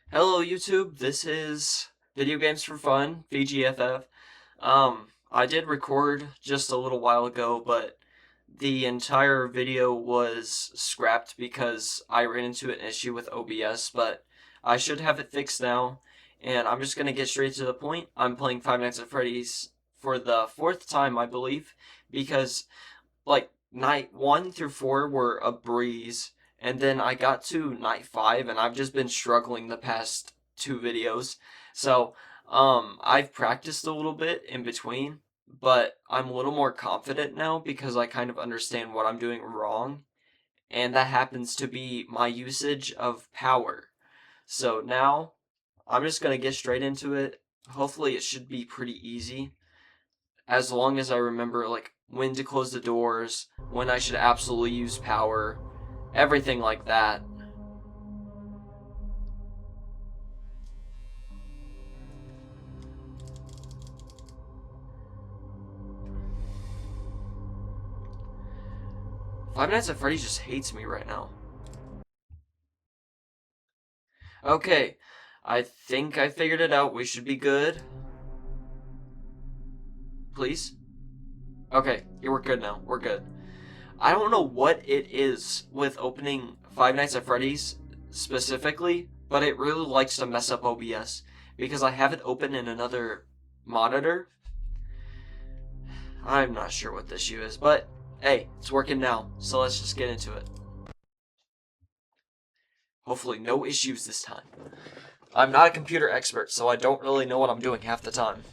Hello YouTube, this is Video Games for Fun, VGFF. I did record just a little while ago, but the entire video was scrapped because I ran into an issue with OBS, but I should have it fixed now, and I'm just gonna get straight to the point. I'm playing Five Nights at Freddy's for the fourth time, I believe, because night 1 through 4 were a breeze, and then I got to night 5 and I've just been struggling the past two videos. So I've practiced a little bit in between, but I'm a little more confident now because I kind of understand what I'm doing wrong, and that happens to be my usage of power. So now I'm just gonna get straight into it. Hopefully it should be pretty easy as long as I remember when to close the doors, when I should absolutely use power, everything like that. Five Nights at Freddy's just hates me right now. Okay, I think I figured it out. We should be good. Please? Okay, yeah, we're good now. We're good. I don't know what it is with opening Five Nights at Freddy's specifically, but it really likes to mess up OBS because I have it open in another monitor. I'm not sure what the issue is, but hey, it's working now, so let's just get into it. Hopefully no issues this time. I'm not a computer expert, so I don't really know what I'm doing half the time.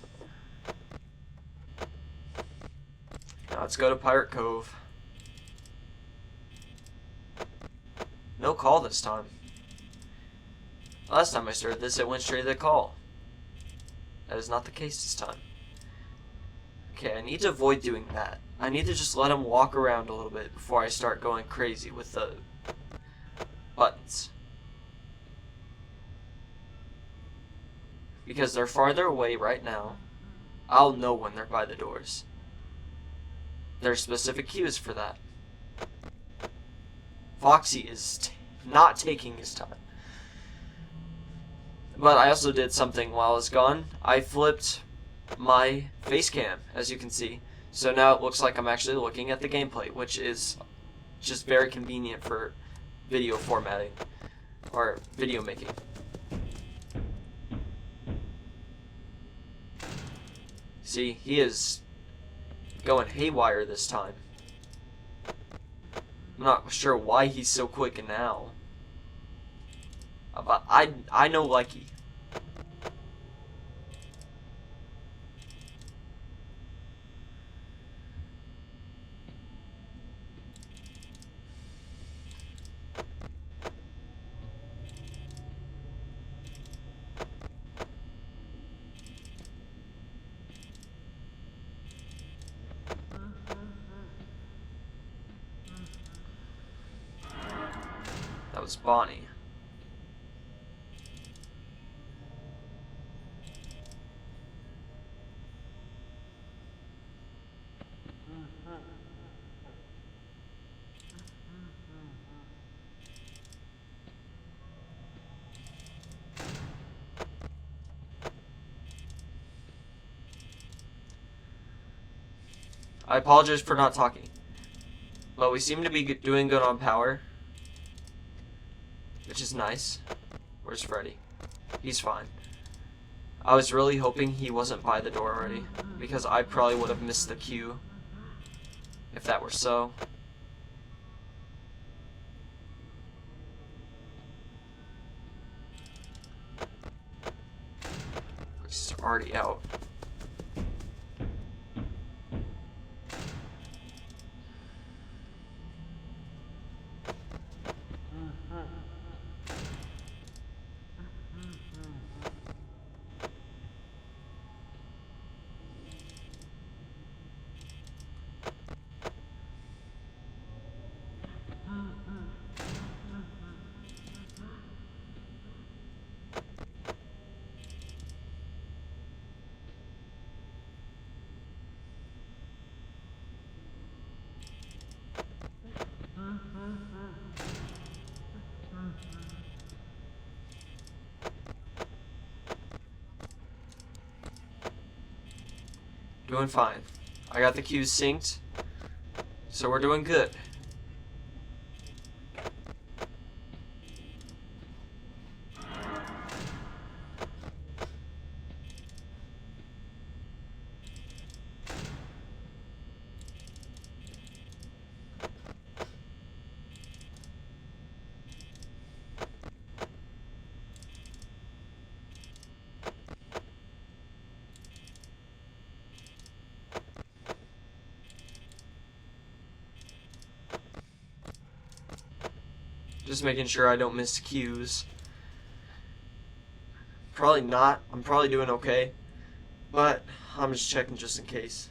Now let's go to Pirate Cove. No call this time. Last time I started this, it went straight to the call. That is not the case this time. Okay, I need to avoid doing that. I need to just let him walk around a little bit before I start going crazy with the buttons. Because they're farther away right now. I'll know when they're by the doors. There's specific cues for that. Foxy is not taking his time. But I also did something while I was gone. I flipped my face cam, as you can see. So now it looks like I'm actually looking at the gameplay, which is just very convenient for video formatting or video making. See, he is going haywire this time. I'm not sure why he's so quick now. But I know likey. That was Bonnie. I apologize for not talking, but we seem to be doing good on power, which is nice. Where's Freddy? He's fine. I was really hoping he wasn't by the door already, because I probably would have missed the cue if that were so. He's already out. Doing fine. I got the cues synced, so we're doing good. Just making sure I don't miss cues. Probably not. I'm probably doing okay. But I'm just checking just in case.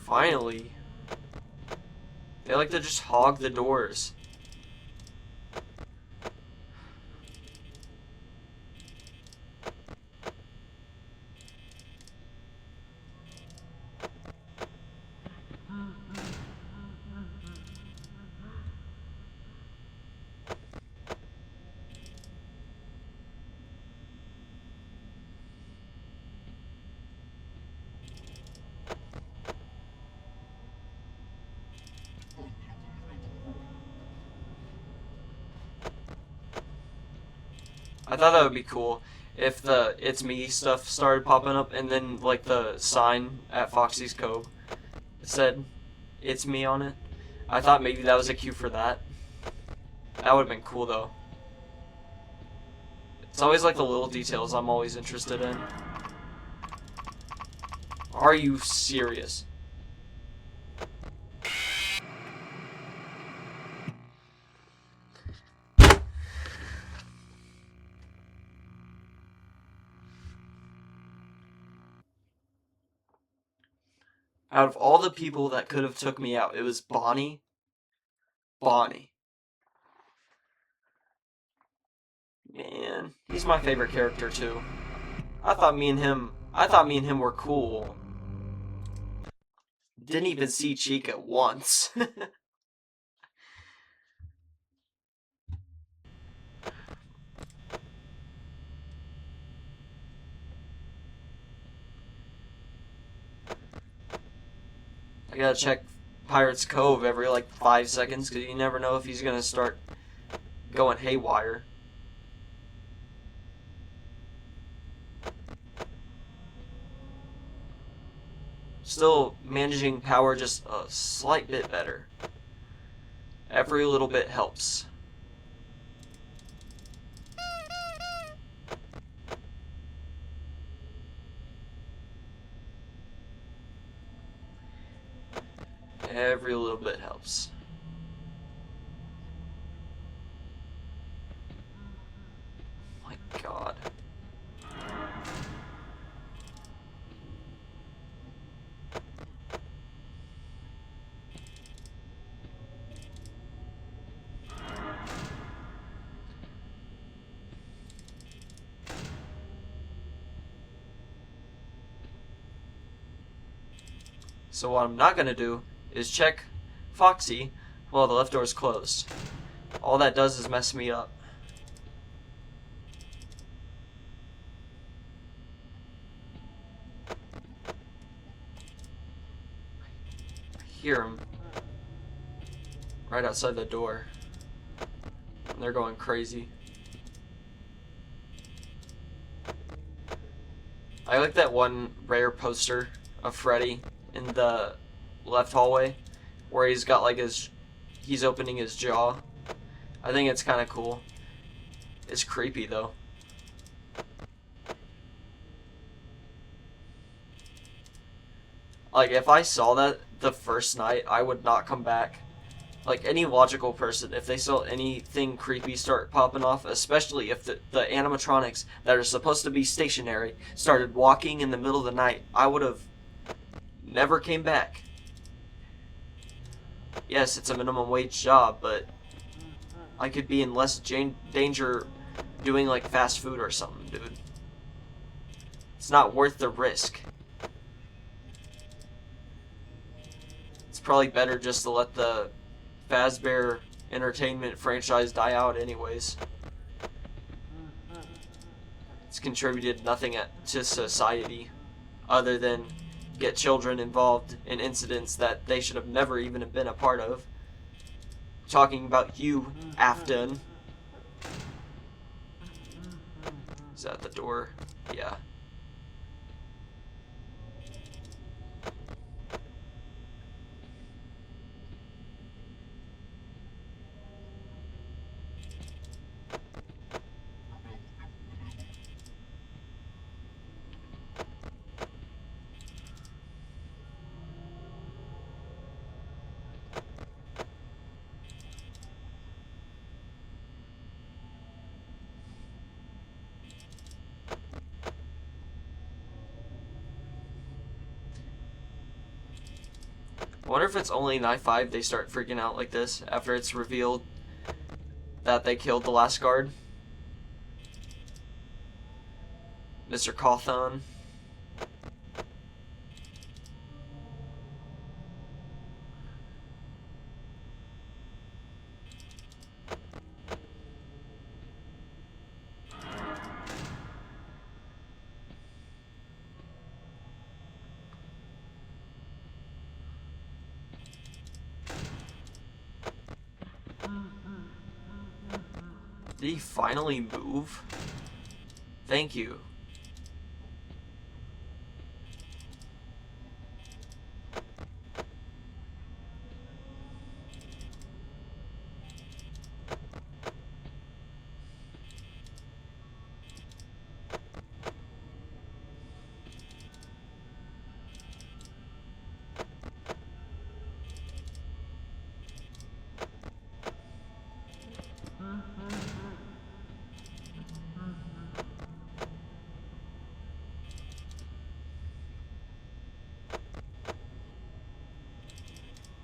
Finally. They like to just hog the doors. I thought that would be cool if the It's Me stuff started popping up and then like the sign at Foxy's Cove said It's Me on it. I thought maybe that was a cue for that. That would have been cool though. It's always like the little details I'm always interested in. Are you serious? Out of all the people that could have took me out, it was Bonnie. Bonnie. Man, he's my favorite character too. I thought me and him were cool. Didn't even see Chica once. I gotta check Pirate's Cove every like 5 seconds because you never know if he's gonna start going haywire. Still managing power just a slight bit better. Every little bit helps. Every little bit helps. My God. So what I'm not going to do is check Foxy while the left door is closed. All that does is mess me up. I hear him right outside the door. And they're going crazy. I like that one rare poster of Freddy in the left hallway where he's got like he's opening his jaw. I think it's kind of cool. It's creepy though. Like if I saw that the first night, I would not come back. Like any logical person, if they saw anything creepy start popping off, especially if the animatronics that are supposed to be stationary started walking in the middle of the night, I would have never came back. Yes, it's a minimum wage job, but I could be in less danger doing like fast food or something, dude. It's not worth the risk. It's probably better just to let the Fazbear Entertainment franchise die out anyways. It's contributed nothing to society other than get children involved in incidents that they should have never even been a part of. Talking about you, Afton. Is that the door? Yeah. I wonder if it's only night 5 they start freaking out like this after it's revealed that they killed the last guard. Mr. Cawthon. Did he finally move? Thank you.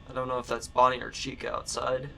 I don't know if that's Bonnie or Chica outside.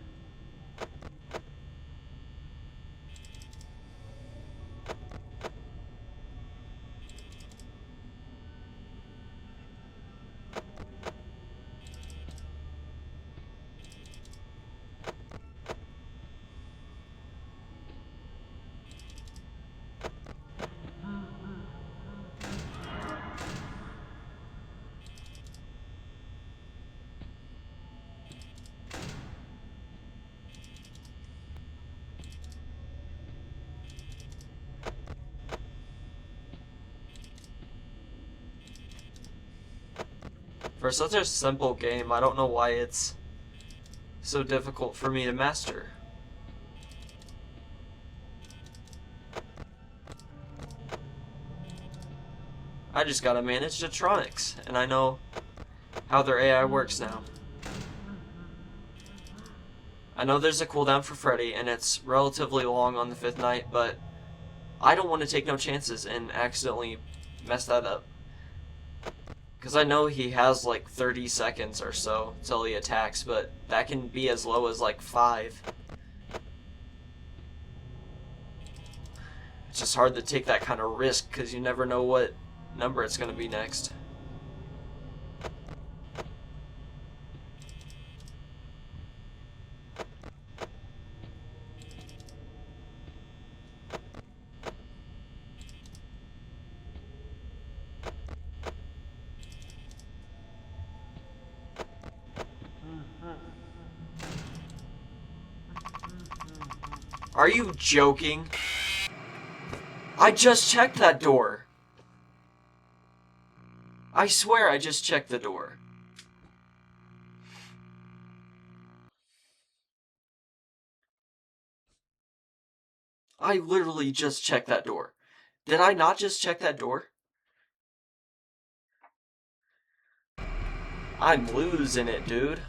For such a simple game, I don't know why it's so difficult for me to master. I just gotta manage Detronics, and I know how their AI works now. I know there's a cooldown for Freddy, and it's relatively long on the 5th night, but I don't want to take no chances and accidentally mess that up. Because I know he has like 30 seconds or so till he attacks, but that can be as low as like 5. It's just hard to take that kind of risk because you never know what number it's going to be next. Are you joking? I just checked that door. I swear I just checked the door. I literally just checked that door. Did I not just check that door? I'm losing it, dude.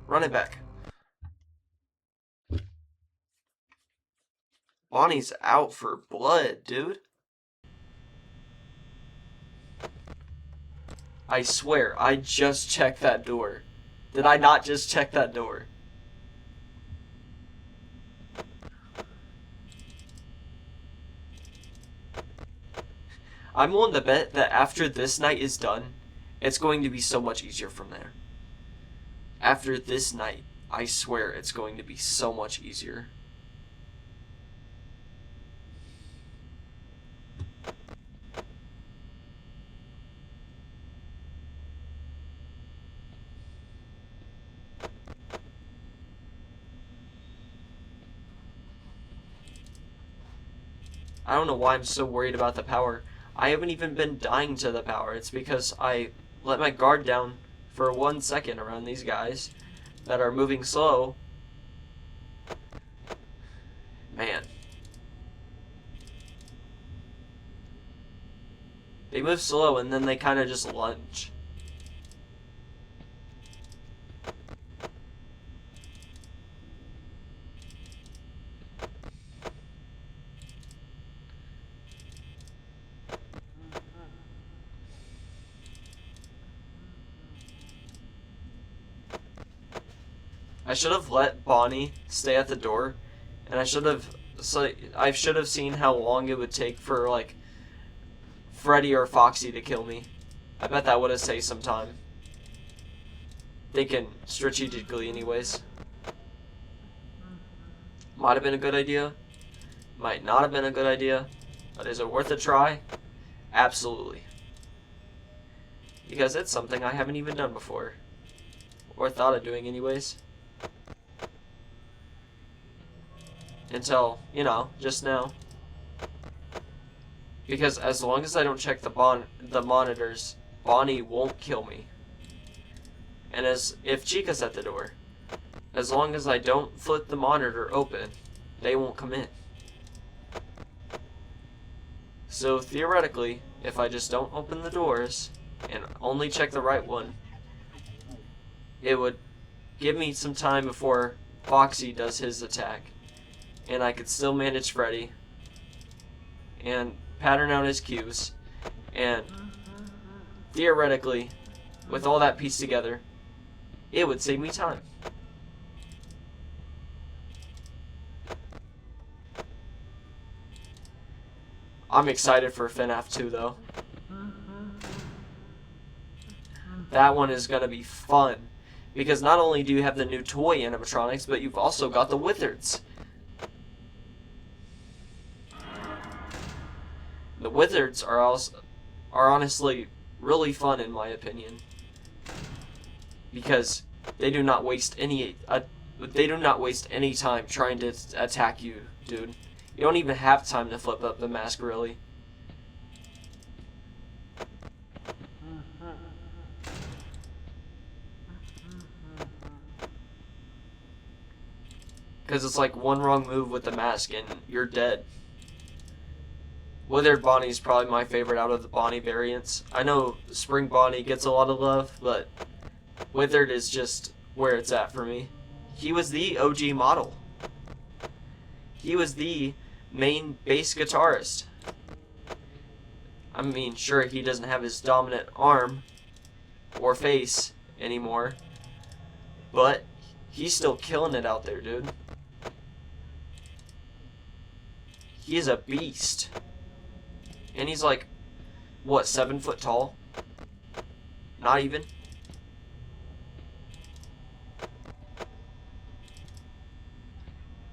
Run it back. Bonnie's out for blood, dude. I swear, I just checked that door. Did I not just check that door? I'm willing to bet that after this night is done, it's going to be so much easier from there. After this night, I swear it's going to be so much easier. I don't know why I'm so worried about the power. I haven't even been dying to the power. It's because I let my guard down for 1 second around these guys that are moving slow. Man. They move slow and then they kind of just lunge. I should have let Bonnie stay at the door, and I should have seen how long it would take for like Freddy or Foxy to kill me. I bet that would have saved some time. Thinking strategically, anyways. Might have been a good idea. Might not have been a good idea. But is it worth a try? Absolutely. Because it's something I haven't even done before. Or thought of doing, anyways. Until, just now. Because as long as I don't check the monitors, Bonnie won't kill me. And if Chica's at the door, as long as I don't flip the monitor open, they won't come in. So theoretically, if I just don't open the doors and only check the right one, it would give me some time before Foxy does his attack. And I could still manage Freddy and pattern out his cues. And theoretically, with all that pieced together, it would save me time. I'm excited for FNAF 2 though. That one is going to be fun. Because not only do you have the new toy animatronics, but you've also got the Wizards. The Wizards are honestly really fun in my opinion. Because they do not waste any time trying to attack you, dude. You don't even have time to flip up the mask, really. Because it's like one wrong move with the mask and you're dead. Withered Bonnie is probably my favorite out of the Bonnie variants. I know Spring Bonnie gets a lot of love, but Withered is just where it's at for me. He was the OG model. He was the main bass guitarist. I mean, sure, he doesn't have his dominant arm or face anymore, but he's still killing it out there, dude. He is a beast. And he's like, what, 7 foot tall? Not even.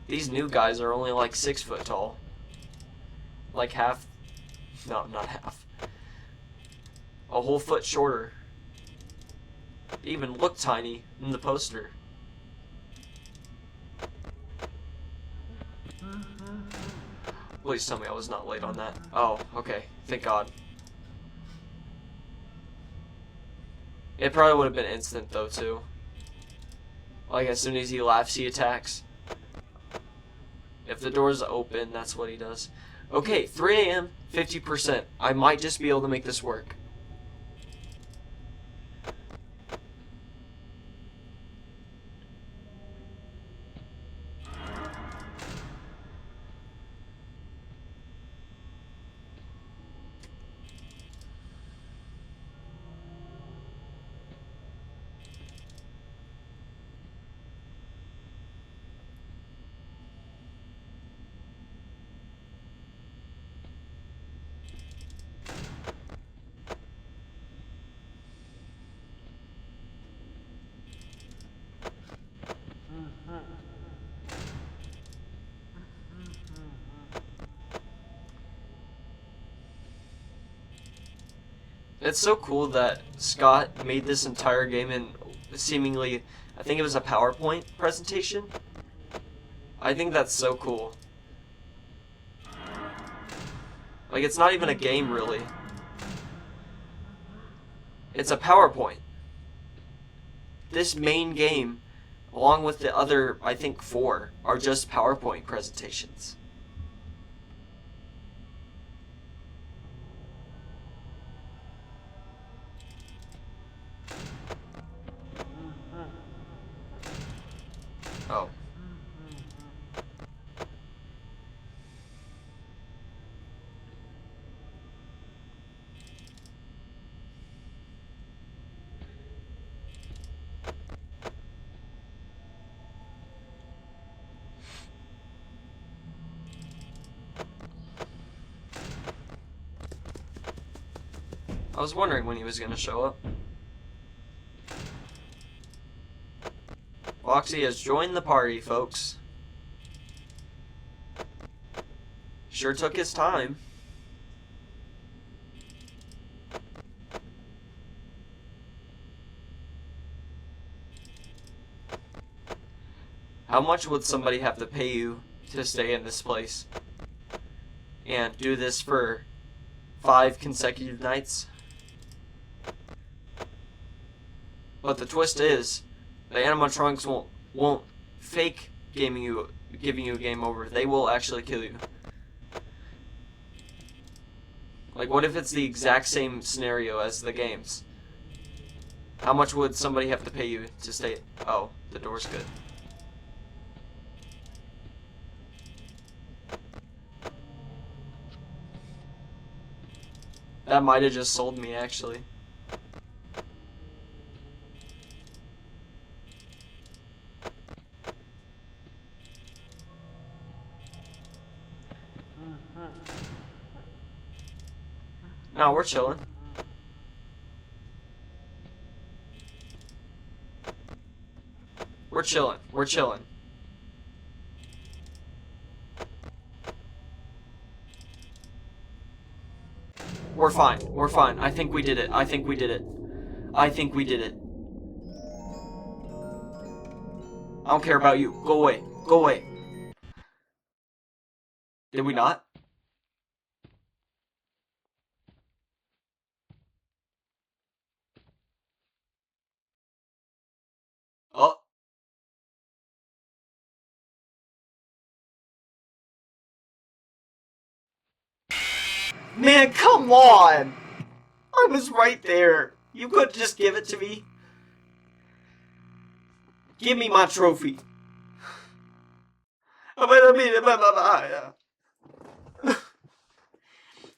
These new guys are only like 6 foot tall. Like half. No, not half. A whole foot shorter. They even look tiny in the poster. Please tell me I was not late on that. Oh, okay. Thank God. It probably would have been instant, though, too. Like, as soon as he laughs, he attacks. If the door's open, that's what he does. Okay, 3 a.m., 50%. I might just be able to make this work. It's so cool that Scott made this entire game in seemingly, I think it was a PowerPoint presentation. I think that's so cool. Like, it's not even a game, really. It's a PowerPoint. This main game, along with the other, I think, 4, are just PowerPoint presentations. Oh. I was wondering when he was gonna show up. Foxy has joined the party, folks. Sure took his time. How much would somebody have to pay you to stay in this place? And do this for 5 consecutive nights? But the twist is, the animatronics won't fake giving you a game over. They will actually kill you. Like, what if it's the exact same scenario as the games? How much would somebody have to pay you to stay? Oh, the door's good. That might have just sold me, actually. No, we're chilling. We're chilling. We're chilling. We're fine. We're fine. I think we did it. I think we did it. I think we did it. I don't care about you. Go away. Go away. Did we not? Oh. Man, come on! I was right there. You could just give it to me. Give me my trophy.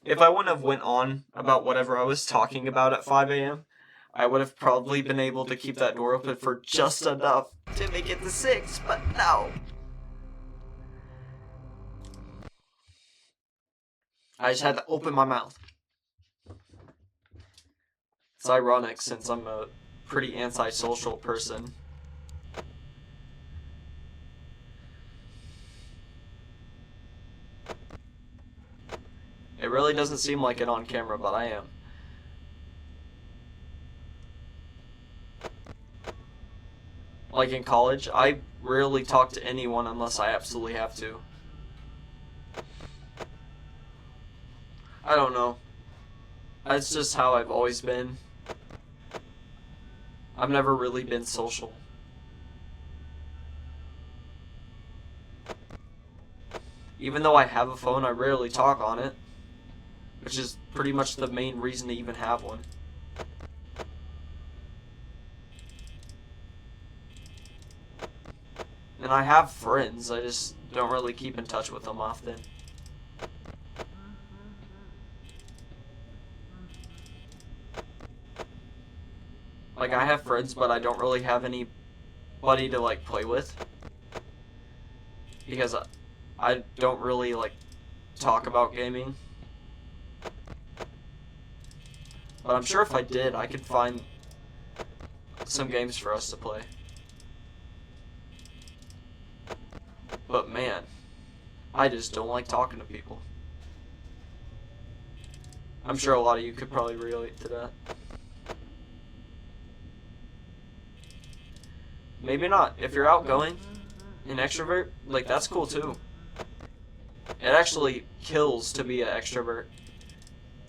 If I wouldn't have went on about whatever I was talking about at 5 a.m., I would have probably been able to keep that door open for just enough to make it to 6, but no. I just had to open my mouth. It's ironic since I'm a pretty antisocial person. It really doesn't seem like it on camera, but I am. Like in college, I rarely talk to anyone unless I absolutely have to. I don't know. That's just how I've always been. I've never really been social. Even though I have a phone, I rarely talk on it, which is pretty much the main reason to even have one. And I have friends, I just don't really keep in touch with them often. Like, I have friends, but I don't really have anybody to, like, play with. Because I don't really, like, talk about gaming. But I'm sure if I did, I could find some games for us to play. But man, I just don't like talking to people. I'm sure a lot of you could probably relate to that. Maybe not. If you're outgoing, an extrovert, like, that's cool too. It actually kills to be an extrovert.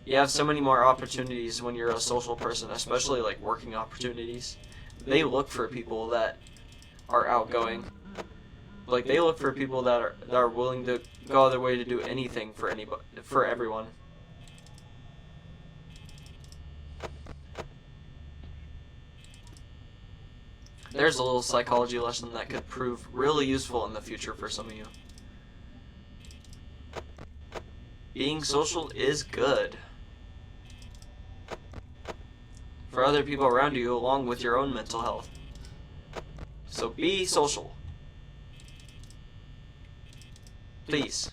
You have so many more opportunities when you're a social person, especially like working opportunities. They look for people that are outgoing. Like, they look for people that are willing to go out of their way to do anything for anybody, for everyone. There's a little psychology lesson that could prove really useful in the future for some of you. Being social is good for other people around you, along with your own mental health. So be social. Please.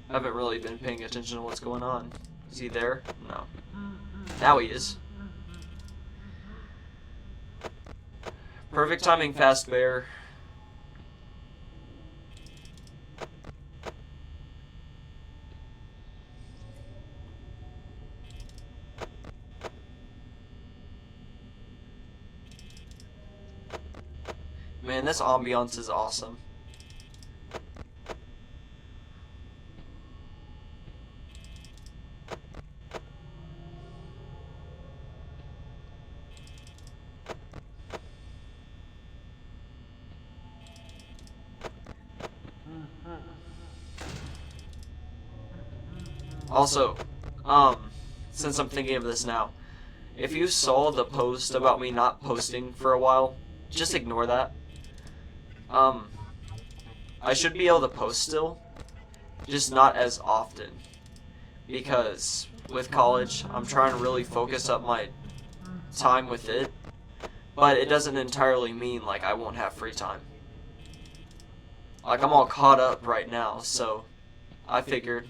I haven't really been paying attention to what's going on. Is he there? No. Now he is. Perfect timing, fast bear. Man, this ambiance is awesome. Also, since I'm thinking of this now, if you saw the post about me not posting for a while, just ignore that. I should be able to post still, just not as often. Because with college, I'm trying to really focus up my time with it, but it doesn't entirely mean, like, I won't have free time. Like, I'm all caught up right now, so I figured,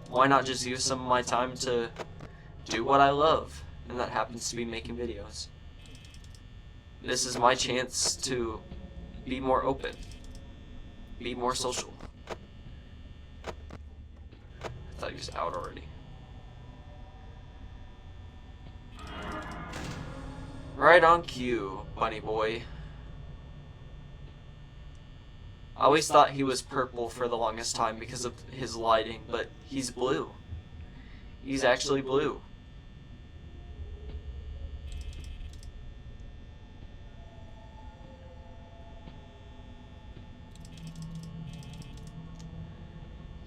why not just use some of my time to do what I love, and that happens to be making videos. This is my chance to be more open, be more social. I thought he was out already. Right on cue, bunny boy. I always thought he was purple for the longest time because of his lighting, but he's blue. He's actually blue.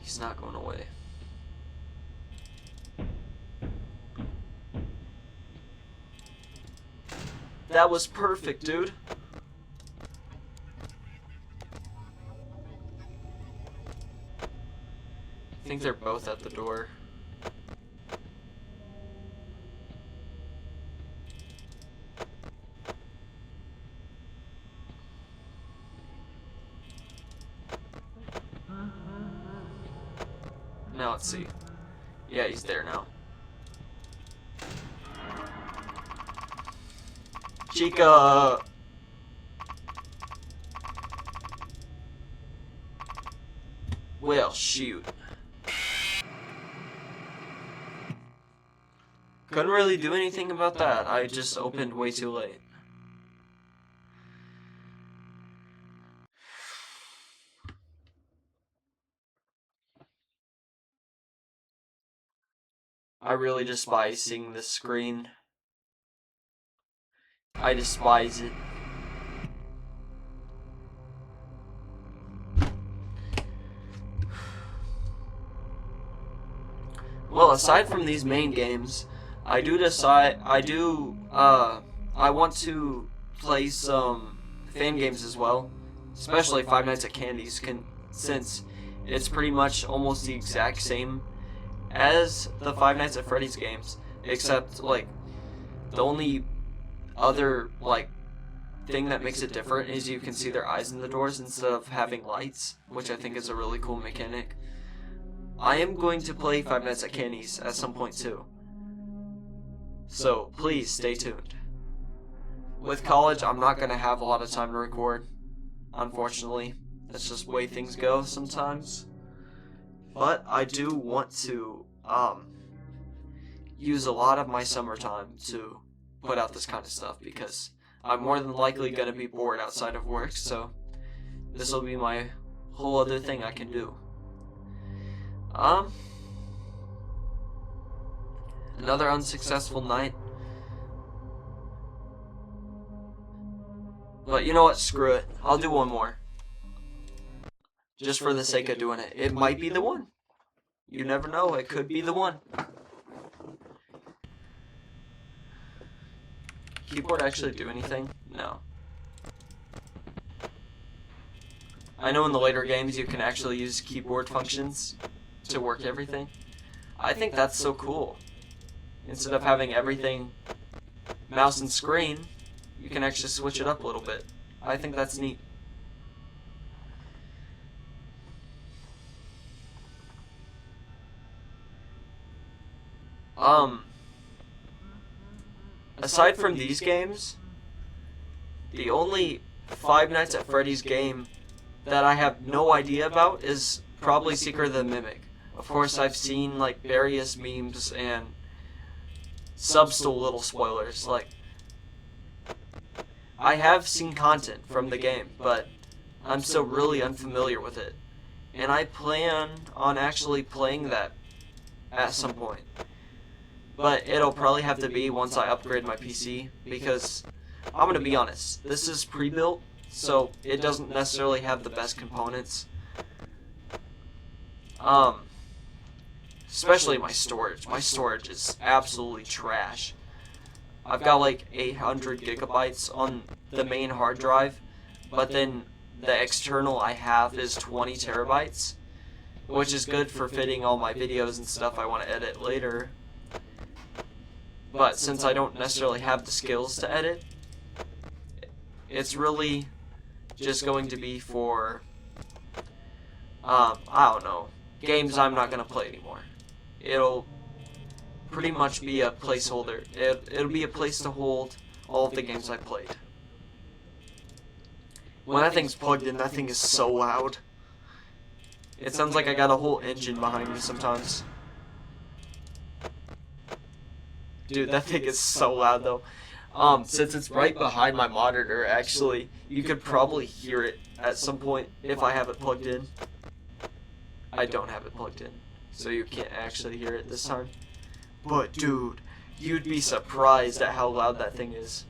He's not going away. That was perfect, dude. I think they're both at the door. Now let's see. Yeah, he's there now. Chica! Well, shoot. couldn't really do anything about that. I just opened way too late. I really despise seeing this screen. I despise it. Well, aside from these main games, I want to play some fan games as well, especially Five Nights at Candy's, since it's pretty much almost the exact same as the Five Nights at Freddy's games, except, like, the only other, like, thing that makes it different is you can see their eyes in the doors instead of having lights, which I think is a really cool mechanic. I am going to play Five Nights at Candy's at some point too, so please stay tuned. With college, I'm not going to have a lot of time to record, unfortunately. That's just the way things go sometimes. But I do want to use a lot of my summertime to put out this kind of stuff, because I'm more than likely going to be bored outside of work, so this will be my whole other thing I can do. Another unsuccessful night. But you know what? Screw it. I'll do one more. Just for the sake of doing it. It might be the one. You never know. It could be the one. Keyboard actually do anything? No. I know in the later games you can actually use keyboard functions to work everything. I think that's so cool. Instead of having everything mouse and screen, you can actually switch it up a little bit. I think that's neat. Aside from these games, the only Five Nights at Freddy's game that I have no idea about is probably Secret of the Mimic. Of course, I've seen, like, various memes and little spoilers. Like, I have seen content from the game, but I'm still really unfamiliar with it. And I plan on actually playing that at some point. But it'll probably have to be once I upgrade my PC, because I'm going to be honest, this is pre-built, so it doesn't necessarily have the best components. Especially my storage. My storage is absolutely trash. I've got like 800 gigabytes on the main hard drive, but then the external I have is 20 terabytes, which is good for fitting all my videos and stuff I want to edit later. But since I don't necessarily have the skills to edit, it's really just going to be for, I don't know, games I'm not going to play anymore. It'll pretty much be a placeholder. It'll be a place to hold all of the games I played. When that thing's plugged in, that thing is so loud. It sounds like I got a whole engine behind me sometimes. Dude, that thing is so loud though. Since it's right behind my monitor, actually, you could probably hear it at some point if I have it plugged in. I don't have it plugged in, so you can't actually hear it this time. But dude, you'd be surprised at how loud that thing is.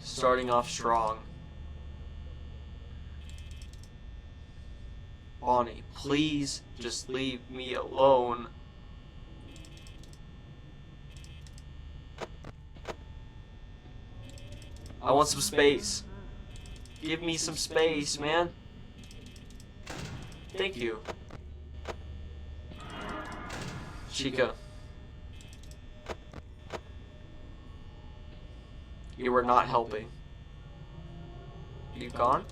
Starting off strong. Bonnie, please just leave me alone. I want some space. Give me some space, man. Thank you. Chica. You were not helping. You gone?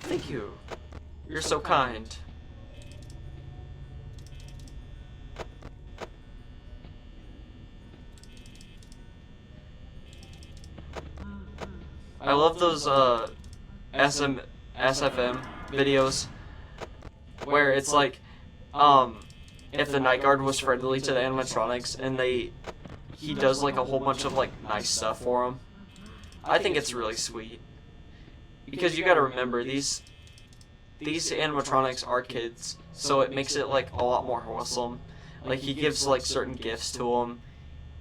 Thank you. You're so kind. I love those SFM videos where it's like, if the night guard was friendly to the animatronics and he does like a whole bunch of like nice stuff for them. I think it's really sweet because you got to remember these animatronics are kids, so it makes it like a lot more wholesome. Like he gives like certain gifts to them.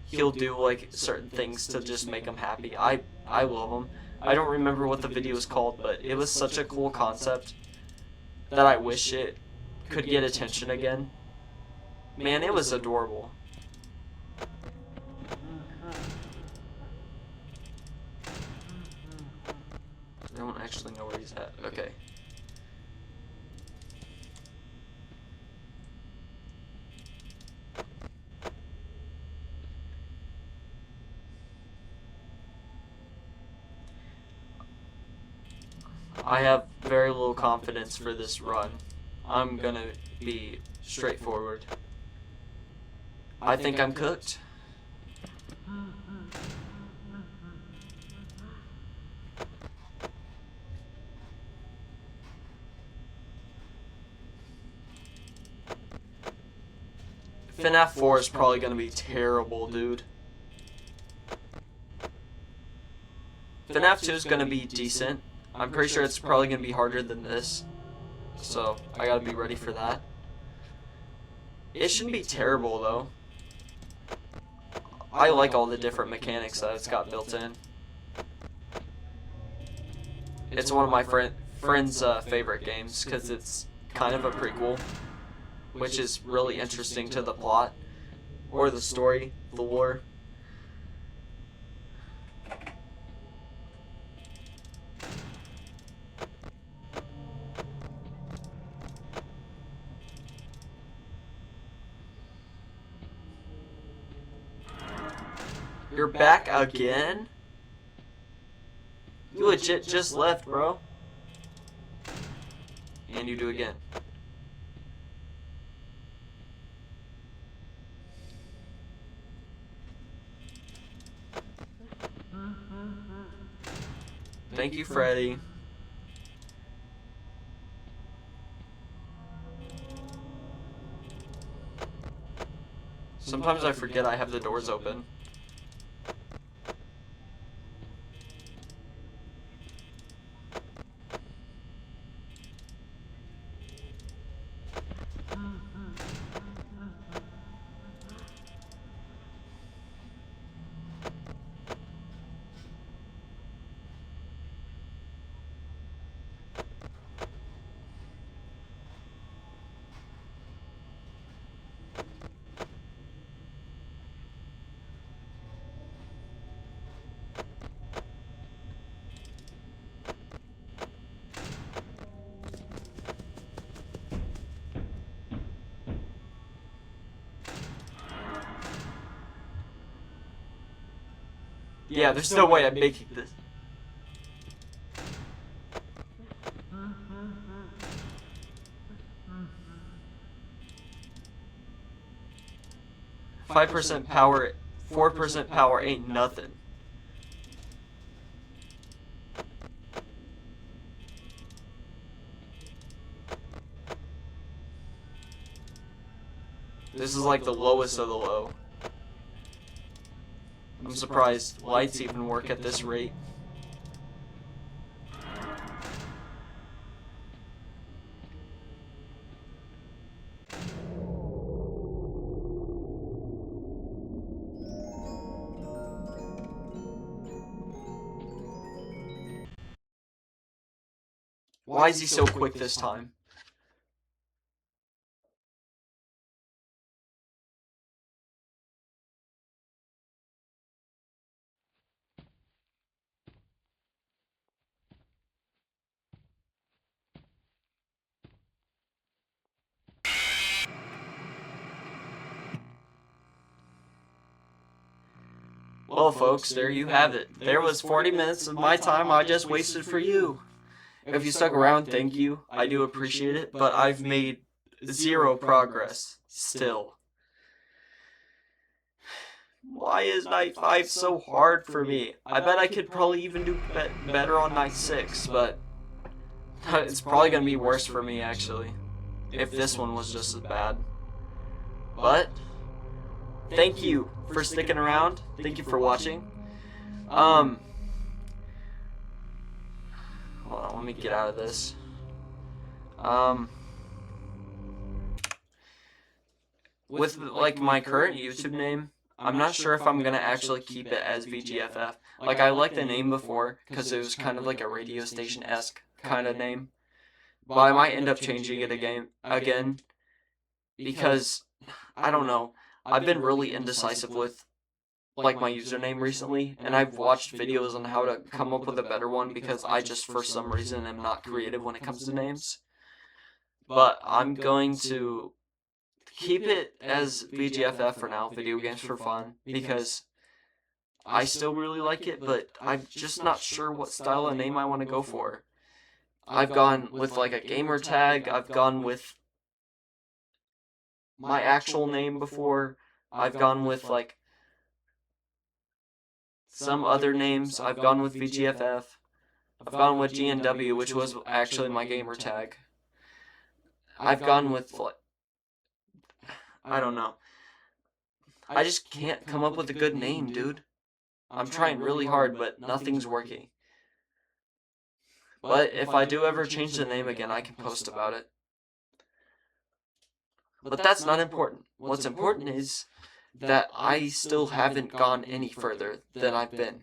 He'll do like certain things to just make them happy. I love them. I don't remember what the video was called, but it was such a cool concept that I wish it could get attention again. Man, it was adorable. I don't actually know where he's at. Okay. I have very little confidence for this run. I'm gonna be straightforward. I think I'm cooked. FNAF 4 is probably gonna be terrible, dude. FNAF 2 is gonna be decent. I'm pretty sure it's probably gonna be harder than this. So, I gotta be ready for that. It shouldn't be terrible, though. I like all the different mechanics that it's got built in. It's one of my friend's favorite games, because it's kind of a prequel, which is really interesting to the plot, or the story, the lore. You're back again? You legit just left, bro. And you do again. Thank you, Freddy. Sometimes I forget I have the doors open. Yeah, there's no way I'm making this. %5 power, 4% power ain't nothing. This is like the lowest of the low. I'm surprised lights even work at this rate. Why is he so quick this time? Well, folks, there you have it. There was 40 minutes of my time I just wasted for you. If you stuck around, thank you. I do appreciate it, but I've made zero progress still. Why is night 5 so hard for me? I bet I could probably even do better on night 6, but it's probably going to be worse for me, actually, if this one was just as bad. But thank you for sticking around. Thank you for watching. Hold on, let me get out of this. With like my current YouTube name, I'm not sure if I'm gonna actually keep it as VGFF. Like, I liked the name before because it was kind of like a radio station-esque kind of name, but I might end up changing it again because I don't know. I've been really indecisive with like my username recently, and I've watched videos on how to come up with a better one because I just for some reason am not creative when it comes to names. But I'm going to keep it as VGFF for now, video games for fun, because I still really like it, but I'm just not sure what style of name I want to go for. I've gone with like a gamer tag, I've gone with my actual name before, I've gone with like some other names, I've gone with VGFF, I've gone with GNW, which was actually my gamer tag. I've gone with like, I don't know. I just can't come up with a good name, dude. I'm trying really hard, but nothing's working. But if I do ever change the name again, I can post about it. But that's not important. What's important is that I still haven't gone any further than I've been.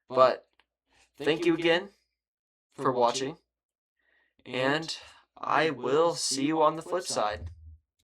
But thank you again for watching, and I will see you on the flip side.